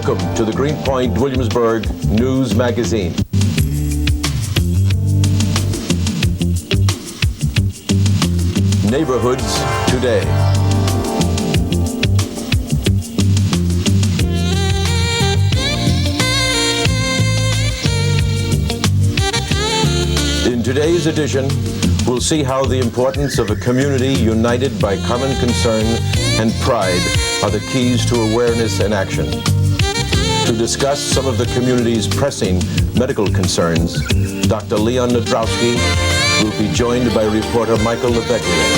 Welcome to the GREENPOINT Williamsburg News Magazine. Neighborhoods today. In today's edition, we'll see how the importance of a community united by common concern and pride are the keys to awareness and action. To discuss some of the community's pressing medical concerns, Dr. Leon Nadrowski will be joined by reporter Michael LAVEGLIA.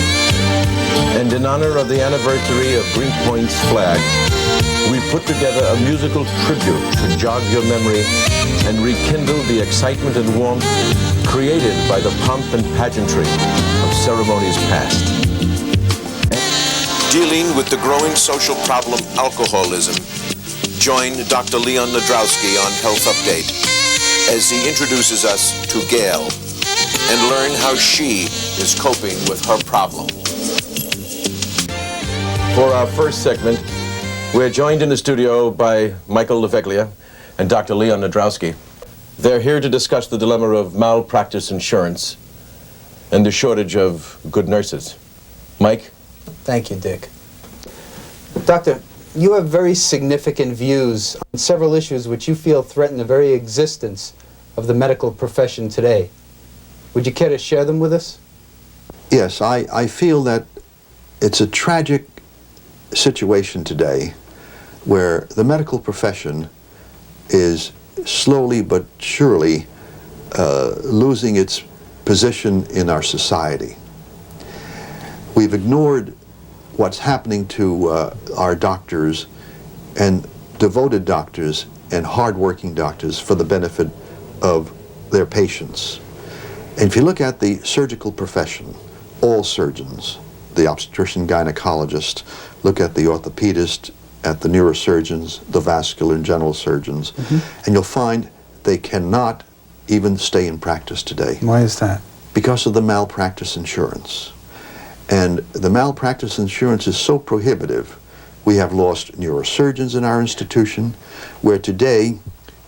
And in honor of the anniversary of GREENPOINT's flag, we put together a musical tribute to jog your memory and rekindle the excitement and warmth created by the pomp and pageantry of ceremonies past. Dealing with the growing social problem alcoholism, join Dr. Leon Nadrowski on Health Update as he introduces us to GALE and learn how she is coping with her problem. For our first segment, we're joined in the studio by Michael LAVEGLIA and Dr. Leon Nadrowski. They're here to discuss the dilemma of malpractice insurance and the shortage of good nurses. Mike? Thank you, Dick. Doctor, you have very significant views on several issues which you feel threaten the very existence of the medical profession today. Would you care to share them with us? Yes, I feel that it's a tragic situation today where the medical profession is slowly but surely losing its position in our society. We've ignored what's happening to our doctors and devoted doctors and hard-working doctors for the benefit of their patients. And if you look at the surgical profession, all surgeons, the obstetrician gynecologist, look at the orthopedist, at the neurosurgeons, the vascular and general surgeons, and you'll find they cannot even stay in practice today. Why is that? Because of the malpractice insurance. And the malpractice insurance is so prohibitive, we have lost neurosurgeons in our institution, where today,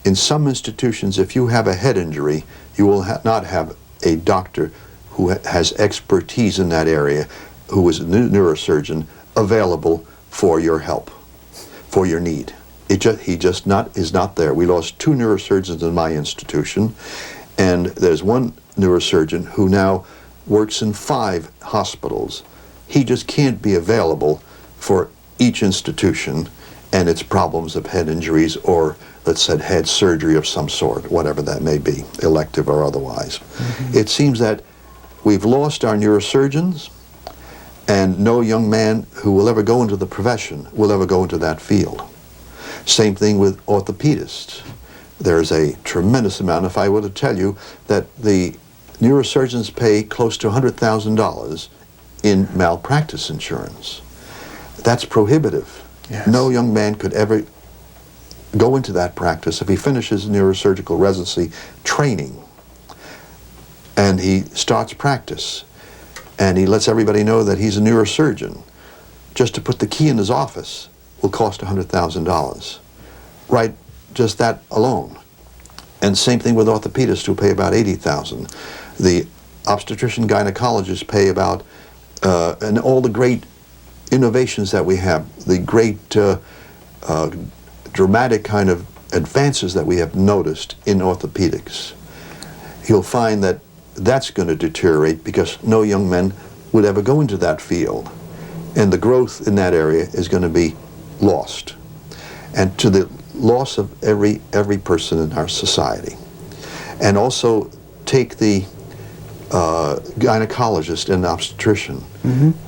in some institutions, if you have a head injury, you will not have a doctor who has expertise in that area, who is a neurosurgeon, available for your help, for your need. He just is not there. We lost 2 neurosurgeons in my institution, and there's one neurosurgeon who now works in 5 hospitals. He just can't be available for each institution and its problems of head injuries or, let's say, head surgery of some sort, whatever that may be, elective or otherwise. It seems that we've lost our neurosurgeons, and no young man who will ever go into the profession will ever go into that field. Same thing with orthopedists. There's a tremendous amount, if I were to tell you, that the neurosurgeons pay close to $100,000 in malpractice insurance. That's prohibitive. Yes. No young man could ever go into that practice if he finishes neurosurgical residency training and he starts practice and he lets everybody know that he's a neurosurgeon. Just to put the key in his office will cost $100,000. Right, just that alone. And same thing with orthopedists, who pay about $80,000. The obstetrician gynecologists pay about, and all the great innovations that we have, the great dramatic kind of advances that we have noticed in orthopedics, you'll find that that's going to deteriorate because no young men would ever go into that field. And the growth in that area is going to be lost. And to the loss of every person in our society. And also take the gynecologist and obstetrician.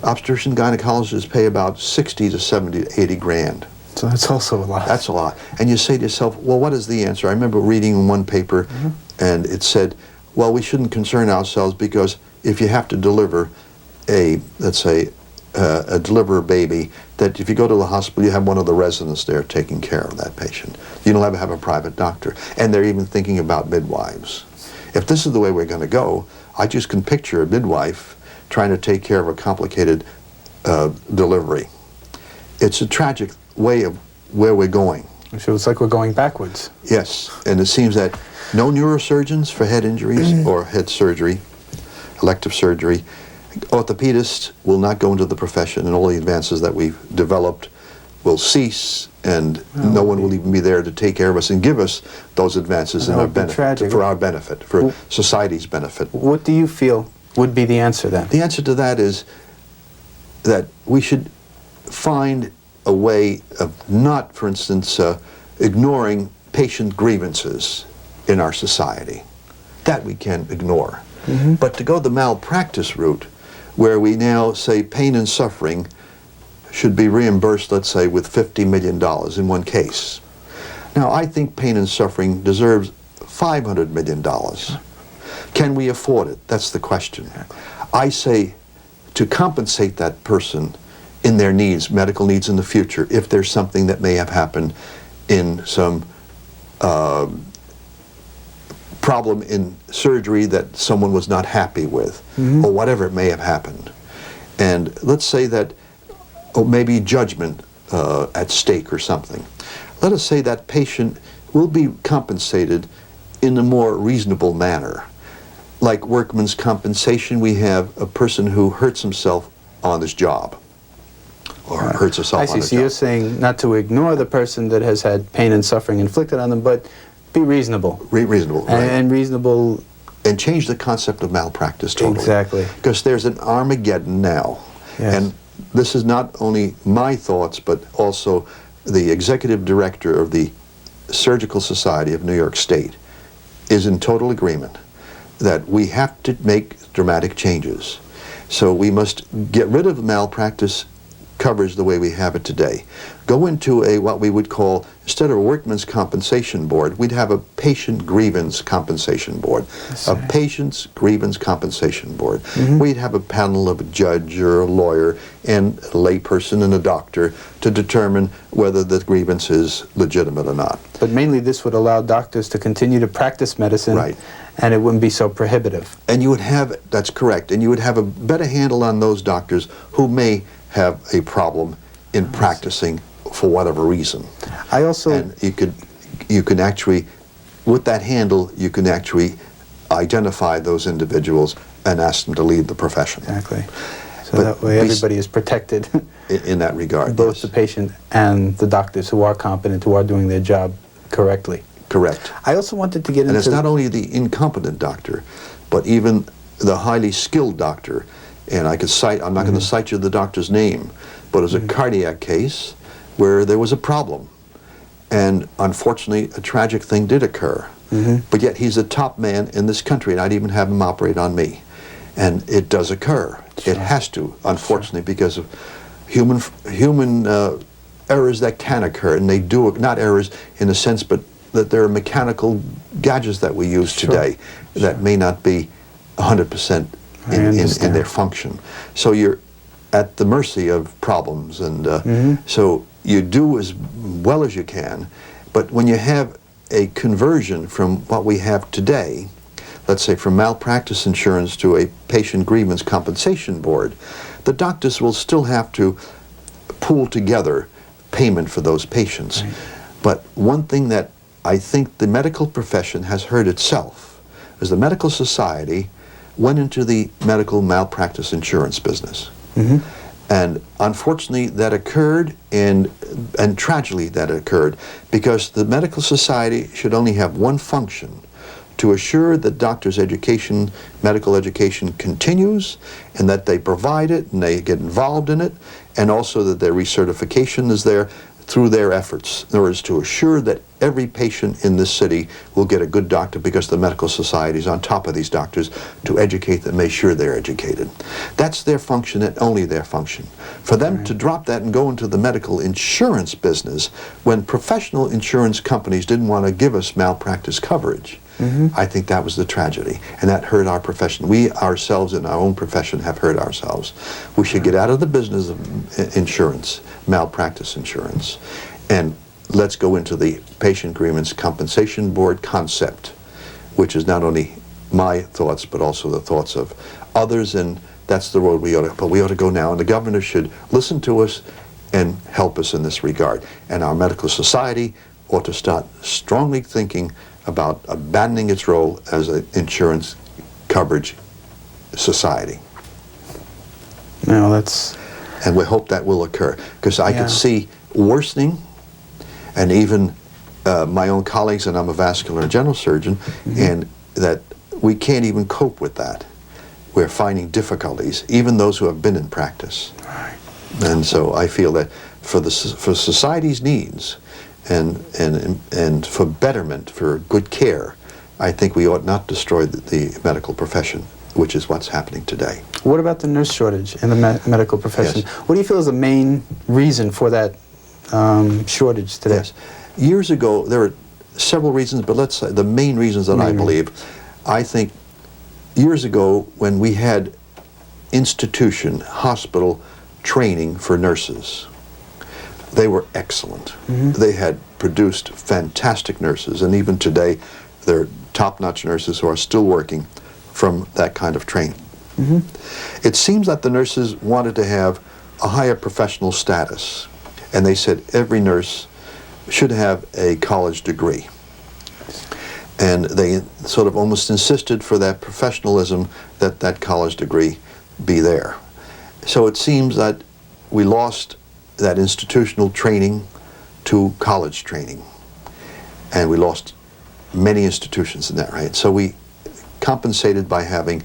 Obstetrician gynecologists pay about 60 to 70 to 80 grand. So that's also a lot. That's a lot. And you say to yourself, well, what is the answer? I remember reading in one paper, and it said, well, we shouldn't concern ourselves because if you have to deliver a, let's say, deliver a baby, that if you go to the hospital, you have one of the residents there taking care of that patient. You don't ever have a private doctor. And they're even thinking about midwives. If this is the way we're going to go, I just can picture a midwife trying to take care of a complicated delivery. It's a tragic way of where we're going. So it's like we're going backwards. Yes, and it seems that no neurosurgeons for head injuries or head surgery, elective surgery. Orthopedists will not go into the profession, and all the advances that we've developed will cease, and no one will even be there to take care of us and give us those advances in our benefit, for our benefit, for society's benefit. What do you feel would be the answer then? The answer to that is that we should find a way of not, for instance, ignoring patient grievances in our society. That we can ignore. But to go the malpractice route, where we now say pain and suffering should be reimbursed, let's say, with $50 million in one case. Now, I think pain and suffering deserves $500 million. Can we afford it? That's the question. I say to compensate that person in their needs, medical needs in the future, if there's something that may have happened in some problem in surgery that someone was not happy with, or whatever it may have happened. And let's say that, or maybe judgment at stake or something. Let us say that patient will be compensated in a more reasonable manner. Like workman's compensation, we have a person who hurts himself on his job, or hurts herself on his job. So you're saying not to ignore the person that has had pain and suffering inflicted on them, but be reasonable. Reasonable, right. And reasonable. And change the concept of malpractice totally. Exactly. Because there's an Armageddon now. Yes. And this is not only my thoughts, but also the executive director of the Surgical Society of New York State is in total agreement that we have to make dramatic changes. So we must get rid of malpractice coverage the way we have it today. Go into a, what we would call, instead of a workman's compensation board, we'd have a patient grievance compensation board. A patient's grievance compensation board. We'd have a panel of a judge or a lawyer and a layperson and a doctor to determine whether the grievance is legitimate or not. But mainly this would allow doctors to continue to practice medicine, Right. and it wouldn't be so prohibitive. And you would have, that's correct, and you would have a better handle on those doctors who may have a problem in practicing for whatever reason. I also... And you can actually, with that handle, you can actually identify those individuals and ask them to leave the profession. Exactly. So But that way everybody is protected. In that regard, Both yes. the patient and the doctors who are competent, who are doing their job correctly. Correct. I also wanted to get into... And it's not only the incompetent doctor, but even the highly skilled doctor. And I could cite, I'm not going to cite you the doctor's name, but it was a cardiac case where there was a problem. And unfortunately, a tragic thing did occur. But yet he's a top man in this country, and I'd even have him operate on me. And it does occur. It has to, unfortunately, because of human errors that can occur. And they do, not errors in a sense, but that there are mechanical gadgets that we use today that may not be 100% in their function. So you're at the mercy of problems, and so you do as well as you can. But when you have a conversion from what we have today, let's say from malpractice insurance to a patient grievance compensation board, the doctors will still have to pool together payment for those patients. But one thing that I think the medical profession has hurt itself is the medical society went into the medical malpractice insurance business. And unfortunately that occurred, and tragically that occurred, because the medical society should only have one function: to assure that doctors' education, medical education continues, and that they provide it and they get involved in it, and also that their recertification is there through their efforts. In other words, to assure that every patient in this city will get a good doctor, because the medical society is on top of these doctors to educate them, make sure they're educated. That's their function and only their function. For them to drop that and go into the medical insurance business when professional insurance companies didn't want to give us malpractice coverage, I think that was the tragedy, and that hurt our profession. We ourselves in our own profession have hurt ourselves. We should get out of the business of insurance, malpractice insurance, and let's go into the patient grievance compensation board concept, which is not only my thoughts but also the thoughts of others, and that's the road we ought to go now. And the governor should listen to us and help us in this regard. And our medical society ought to start strongly thinking about abandoning its role as an insurance coverage society. No, that's... And we hope that will occur, because I Yeah. could see worsening, and even my own colleagues, and I'm a vascular and general surgeon, and that we can't even cope with that. We're finding difficulties, even those who have been in practice. Right. And so I feel that for society's needs and for betterment, for good care, I think we ought not destroy the medical profession, which is what's happening today. What about the nurse shortage in the medical profession? Yes. What do you feel is the main reason for that shortage today? Yes. Years ago, there were several reasons, but let's say the main reasons that I believe, I think years ago when we had institution, hospital training for nurses, they were excellent. They had produced fantastic nurses, and even today they're top-notch nurses who are still working from that kind of training. It seems that the nurses wanted to have a higher professional status, and they said every nurse should have a college degree. And they sort of almost insisted for that professionalism that that college degree be there. So it seems that we lost that institutional training to college training. And we lost many institutions in that, right? So we compensated by having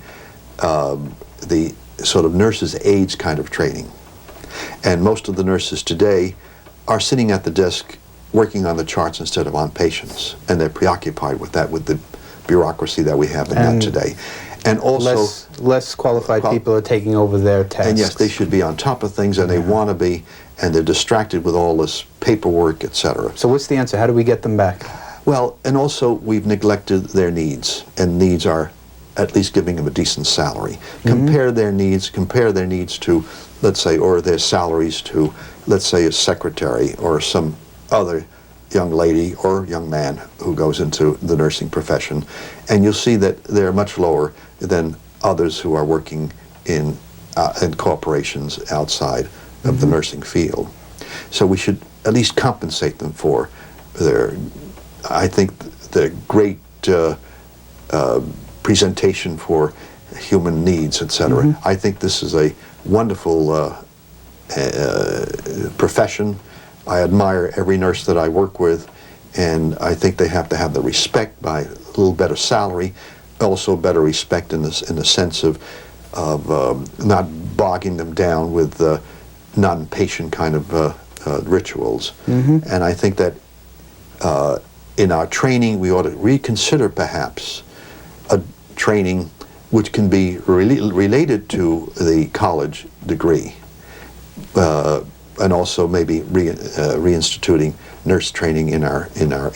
the sort of nurses' aides kind of training. And most of the nurses today are sitting at the desk working on the charts instead of on patients. And they're preoccupied with that, with the bureaucracy that we have in that today. And also less qualified people are taking over their tasks. And yes, they should be on top of things, and they want to be, and they're distracted with all this paperwork, etc. So what's the answer? How do we get them back? Well, and also we've neglected their needs, and needs are at least giving them a decent salary. Compare their needs to, let's say, or their salaries to, let's say, a secretary or some other young lady or young man who goes into the nursing profession, and you'll see that they're much lower than others who are working in corporations outside of the nursing field. So we should at least compensate them for their, I think, the great presentation for human needs, etc. I think this is a wonderful profession. I admire every nurse that I work with, and I think they have to have the respect by a little better salary, also better respect in the sense of not bogging them down with non-patient kind of rituals. And I think that in our training we ought to reconsider perhaps a training which can be related to the college degree, and also maybe reinstituting nurse training in our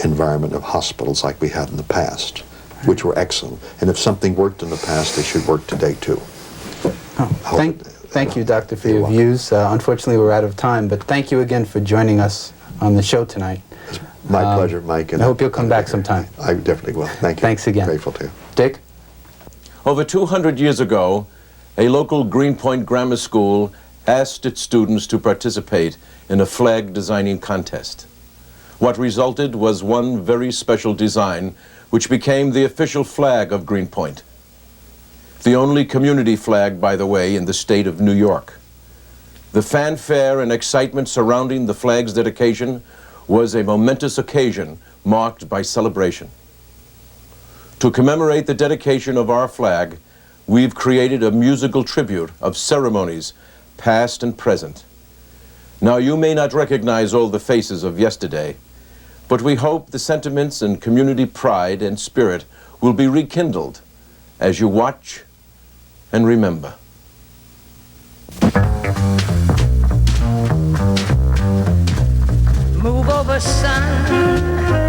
environment of hospitals like we had in the past, which were excellent. And if something worked in the past, they should work today too. Thank you, Doctor, for your views. Unfortunately, we're out of time, but thank you again for joining us on the show tonight. It's my pleasure, Mike. And I hope you'll come back sometime. I definitely will. Thank you. Thanks again. Grateful to you. Dick? Over 200 years ago, a local Greenpoint grammar school asked its students to participate in a flag designing contest. What resulted was one very special design which became the official flag of Greenpoint. The only community flag, by the way, in the state of New York. The fanfare and excitement surrounding the flag's dedication was a momentous occasion marked by celebration. To commemorate the dedication of our flag, we've created a musical tribute of ceremonies past and present. Now, you may not recognize all the faces of yesterday, but we hope the sentiments and community pride and spirit will be rekindled as you watch and remember. Move over, sun,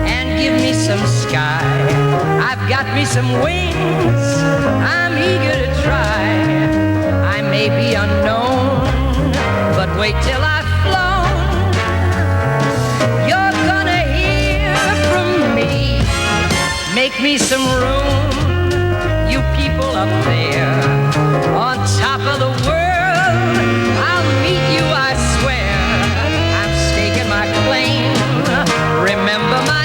and give me some sky. I've got me some wings, I'm eager to try. I may be unknown, but wait till I've flown. You're gonna hear from me. Make me some room, you people up there on top of the world. I'll meet you, I swear. I'm staking my claim. Remember my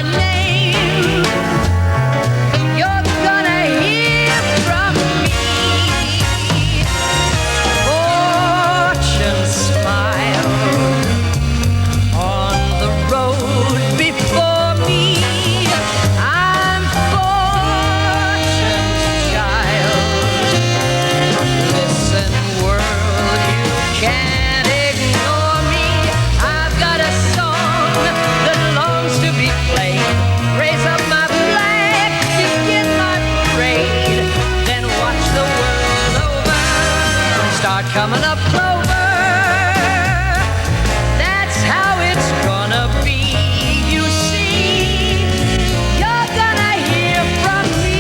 coming up clover. That's how it's gonna be. You see, you're gonna hear from me.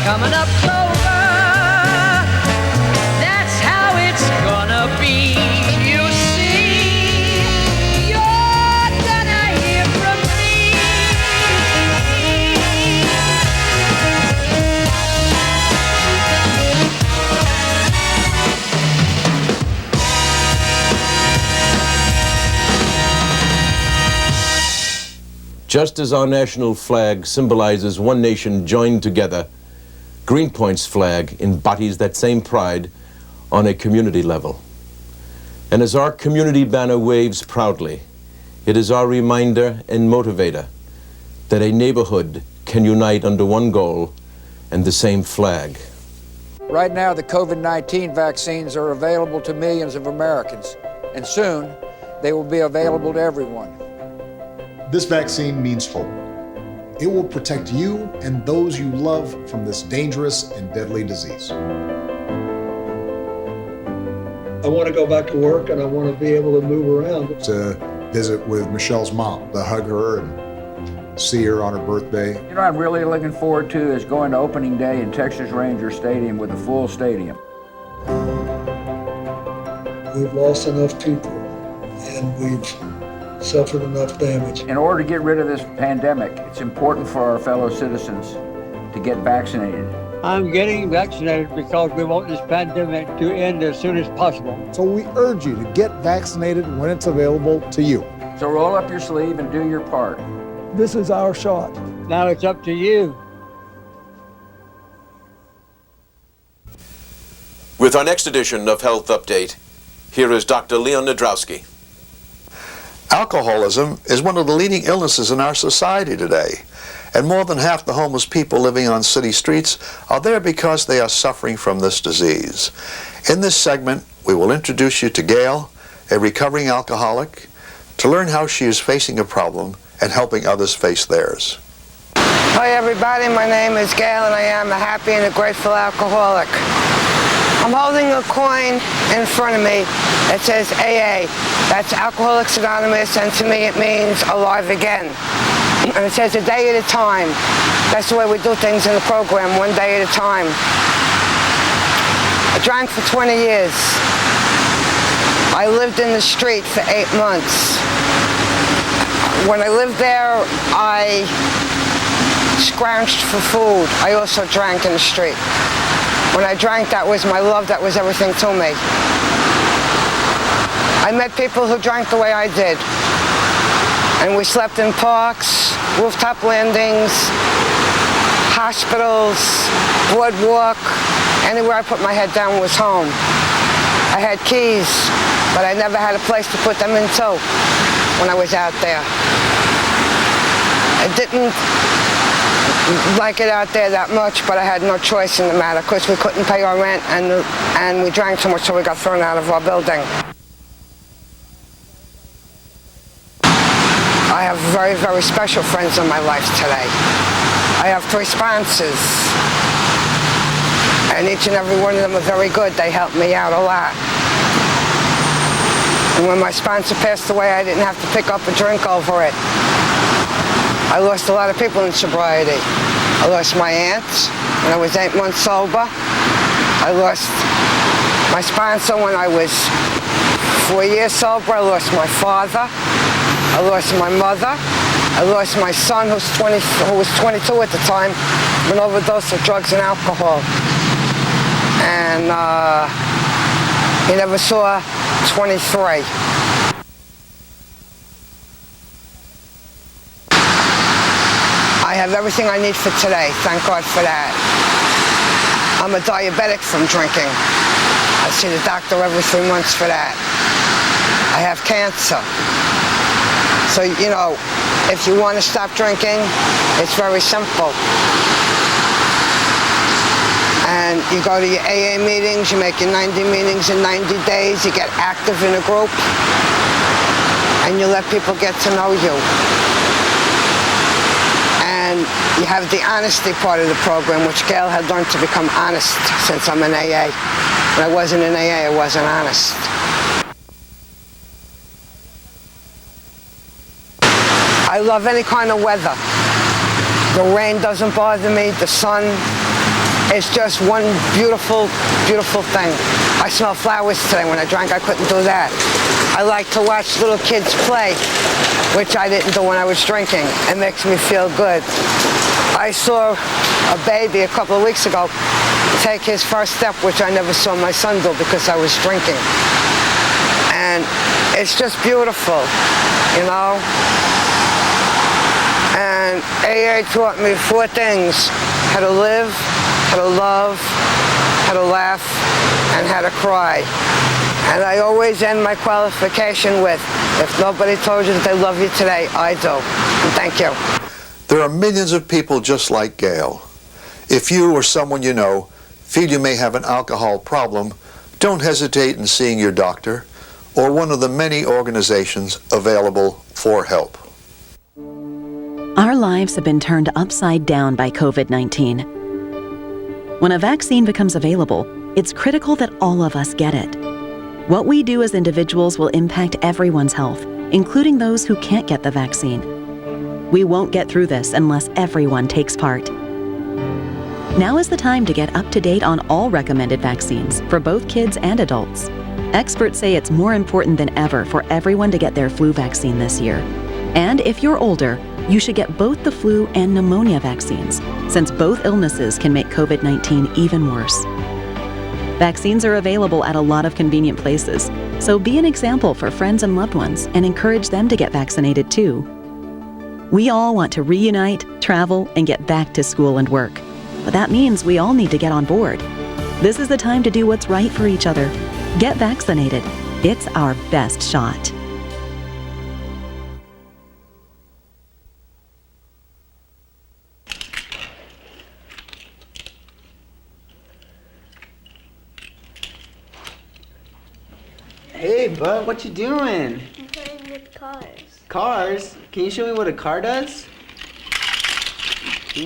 Coming up clover, that's how it's gonna be. You see, you're gonna hear from me. Just as our national flag symbolizes one nation joined together, GREENPOINT's flag embodies that same pride on a community level. And as our community banner waves proudly, it is our reminder and motivator that a neighborhood can unite under one goal and the same flag. Right now, the COVID-19 vaccines are available to millions of Americans, and soon they will be available to everyone. This vaccine means hope. It will protect you and those you love from this dangerous and deadly disease. I want to go back to work and I want to be able to move around. To visit with Michelle's mom, to hug her and see her on her birthday. You know what I'm really looking forward to is going to opening day in Texas Ranger Stadium with a full stadium. We've lost enough people and we've suffered enough damage. In order to get rid of this pandemic, it's important for our fellow citizens to get vaccinated. I'm getting vaccinated because we want this pandemic to end as soon as possible. So we urge you to get vaccinated when it's available to you. So roll up your sleeve and do your part. This is our shot. Now it's up to you. With our next edition of Health Update, here is Dr. Leon Nadrowski. Alcoholism is one of the leading illnesses in our society today, and more than half the homeless people living on city streets are there because they are suffering from this disease. In this segment, we will introduce you to GALE, a recovering alcoholic, to learn how she is facing a problem and helping others face theirs. Hi everybody, my name is Gail and I am a happy and a grateful alcoholic. I'm holding a coin in front of me that says AA. That's Alcoholics Anonymous, and to me it means alive again. And it says a day at a time. That's the way we do things in the program, one day at a time. I drank for 20 years. I lived in the street for 8 months. When I lived there, I scrounged for food. I also drank in the street. When I drank, that was my love, that was everything to me. I met people who drank the way I did. And we slept in parks, rooftop landings, hospitals, boardwalk, Anywhere I put my head down was home. I had keys, but I never had a place to put them into when I was out there. I didn't like it out there that much, but I had no choice in the matter because we couldn't pay our rent and we drank too much, so we got thrown out of our building. I have very, very special friends in my life today. I have 3 sponsors, and each and every one of them are very good. They helped me out a lot. And when my sponsor passed away, I didn't have to pick up a drink over it. I lost a lot of people in sobriety. I lost my aunt when I was 8 months sober. I lost my sponsor when I was 4 years sober. I lost my father. I lost my mother. I lost my son, who was 22 at the time, an overdose of drugs and alcohol. And he never saw 23. I have everything I need for today, thank God for that. I'm a diabetic from drinking. I see the doctor every 3 months for that. I have cancer. So, you know, if you want to stop drinking, it's very simple. And you go to your AA meetings, you make your 90 meetings in 90 days, you get active in a group, and you let people get to know you. And you have the honesty part of the program, which Gail had learned to become honest since I'm in AA. When I wasn't in AA, I wasn't honest. I love any kind of weather. The rain doesn't bother me, the sun. It's just one beautiful, beautiful thing. I smell flowers today. When I drank, I couldn't do that. I like to watch little kids play, which I didn't do when I was drinking. It makes me feel good. I saw a baby a couple of weeks ago take his first step, which I never saw my son do because I was drinking. And it's just beautiful, you know? And AA taught me 4 things: how to live, how to love, how to laugh, and how to cry. And I always end my qualification with, if nobody told you that they love you today, I do. And thank you. There are millions of people just like Gail. If you or someone you know feel you may have an alcohol problem, don't hesitate in seeing your doctor or one of the many organizations available for help. Our lives have been turned upside down by COVID-19. When a vaccine becomes available, it's critical that all of us get it. What we do as individuals will impact everyone's health, including those who can't get the vaccine. We won't get through this unless everyone takes part. Now is the time to get up to date on all recommended vaccines for both kids and adults. Experts say it's more important than ever for everyone to get their flu vaccine this year. And if you're older, you should get both the flu and pneumonia vaccines, since both illnesses can make COVID-19 even worse. Vaccines are available at a lot of convenient places, so be an example for friends and loved ones and encourage them to get vaccinated too. We all want to reunite, travel, and get back to school and work, but that means we all need to get on board. This is the time to do what's right for each other. Get vaccinated. It's our best shot. Hey, bud, what you doing? I'm playing with cars. Cars? Can you show me what a car does?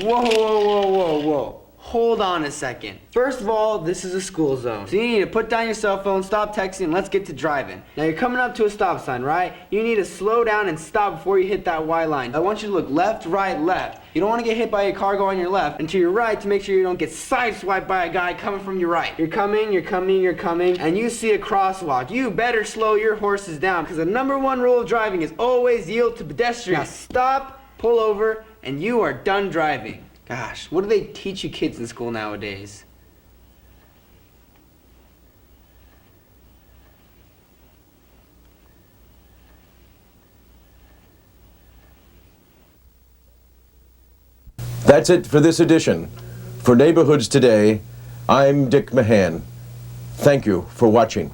Whoa, whoa, whoa, whoa, whoa. Hold on a second. First of all, this is a school zone. So you need to put down your cell phone, stop texting, and let's get to driving. Now you're coming up to a stop sign, right? You need to slow down and stop before you hit that Y line. I want you to look left, right, left. You don't want to get hit by a car going on your left, and to your right to make sure you don't get sideswiped by a guy coming from your right. You're coming, you're coming, you're coming, and you see a crosswalk. You better slow your horses down, because the #1 rule of driving is always yield to pedestrians. Now stop, pull over, and you are done driving. Gosh, what do they teach you kids in school nowadays? That's it for this edition. For Neighborhoods Today, I'm Dick Mahan. Thank you for watching.